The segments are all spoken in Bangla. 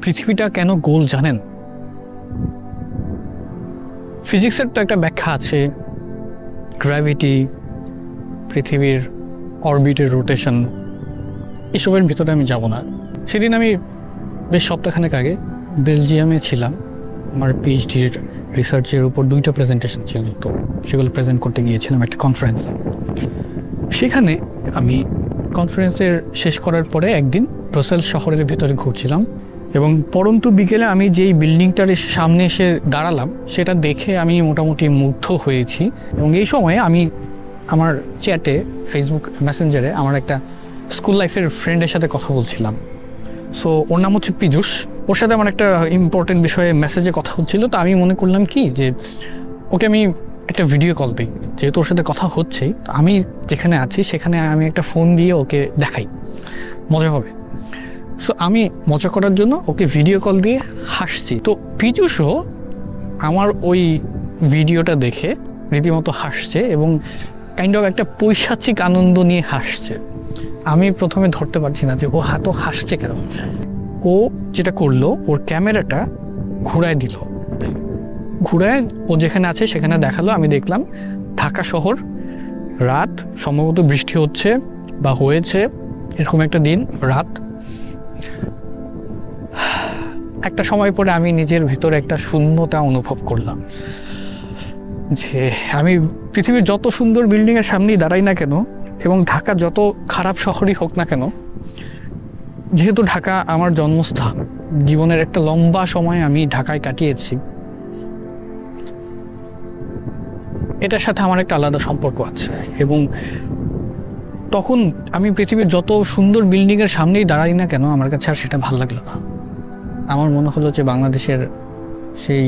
পৃথিবীটা কেন গোল জানেন? ফিজিক্সের তো একটা ব্যাখ্যা আছে, গ্র্যাভিটি, পৃথিবীর অরবিটের রোটেশন, এসবের ভিতরে আমি যাব না। সেদিন আমি বেশ সপ্তাহখানেক আগে বেলজিয়ামে ছিলাম। আমার পিএইচডির রিসার্চের উপর 2টা প্রেজেন্টেশন ছিল, তো সেগুলো প্রেজেন্ট করতে গিয়েছিলাম একটা কনফারেন্সে। সেখানে আমি কনফারেন্সের শেষ করার পরে একদিন ব্রাসেলস শহরের ভেতরে ঘুরছিলাম এবং পরন্তু বিকেলে আমি যেই বিল্ডিংটার সামনে এসে দাঁড়ালাম সেটা দেখে আমি মোটামুটি মুগ্ধ হয়েছি। এবং এই সময় আমি আমার চ্যাটে, ফেসবুক মেসেঞ্জারে আমার একটা স্কুল লাইফের ফ্রেন্ডের সাথে কথা বলছিলাম। সো ওর নাম হচ্ছে পীযূষ। ওর সাথে আমার একটা ইম্পর্টেন্ট বিষয়ে মেসেজে কথা হচ্ছিল, তো আমি মনে করলাম কি যে ওকে আমি একটা ভিডিও কল দিই, যেহেতু ওর সাথে কথা হচ্ছেই, তো আমি যেখানে আছি সেখানে আমি একটা ফোন দিয়ে ওকে দেখাই, মজা হবে। সো আমি মজা করার জন্য ওকে ভিডিও কল দিয়ে হাসছি। তো পীযূষও আমার ওই ভিডিওটা দেখে রীতিমতো হাসছে এবং কাইন্ড অফ একটা পৈশাচিক আনন্দ নিয়ে হাসছে। আমি প্রথমে ধরতে পারছি না যে ও তো হাসছে কেন। ও যেটা করলো, ওর ক্যামেরাটা ঘুরায় দিল, ঘুরায় ও যেখানে আছে সেখানে দেখালো। আমি দেখলাম ঢাকা শহর, রাত, সম্ভবত বৃষ্টি হচ্ছে বা হয়েছে, এরকম একটা দিন, রাত। একটা সময় পরে আমি নিজের ভিতরে একটা শূন্যতা অনুভব করলাম যে আমি পৃথিবীর যত সুন্দর বিল্ডিংয়ের সামনেই দাঁড়াই না কেন এবং ঢাকা যত খারাপ শহরই হোক না কেন, যেহেতু ঢাকা আমার জন্মস্থান, জীবনের একটা লম্বা সময় আমি ঢাকায় কাটিয়েছি, এটার সাথে আমার একটা আলাদা সম্পর্ক আছে। এবং তখন আমি পৃথিবীর যত সুন্দর বিল্ডিংয়ের সামনেই দাঁড়াই না কেন, আমার কাছে আর সেটা ভালো লাগলো না। আমার মনে হলো যে বাংলাদেশের সেই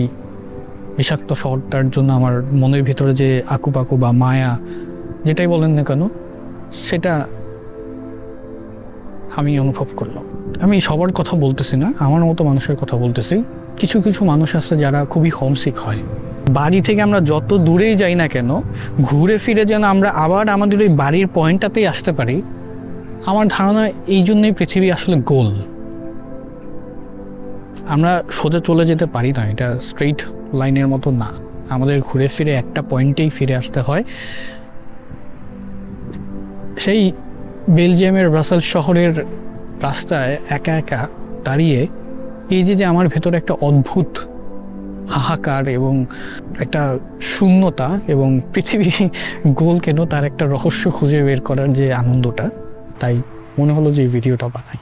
বিষাক্ত শহরটার জন্য আমার মনের ভিতরে যে আকুপাকু বা মায়া, যেটাই বলেন না কেন, সেটা আমি অনুভব করলাম। আমি সবার কথা বলতেছি না, আমার মতো মানুষের কথা বলতেছি। কিছু কিছু মানুষ আছে যারা খুবই হোমসিক হয়। বাড়ি থেকে আমরা যত দূরেই যাই না কেন, ঘুরে ফিরে যেন আমরা আবার আমাদের ওই বাড়ির পয়েন্টটাতেই আসতে পারি। আমার ধারণা এই জন্যই পৃথিবী আসলে গোল। আমরা সোজা চলে যেতে পারি না, এটা স্ট্রেইট লাইনের মতো না, আমাদের ঘুরে ফিরে একটা পয়েন্টেই ফিরে আসতে হয়। সেই বেলজিয়ামের ব্রাসেলস শহরের রাস্তায় একা একা দাঁড়িয়ে এই যে আমার ভেতরে একটা অদ্ভুত হাহাকার এবং একটা শূন্যতা এবং পৃথিবী গোল কেন তার একটা রহস্য খুঁজে বের করার যে আনন্দটা, তাই মনে হলো যে এই ভিডিওটা বানাই।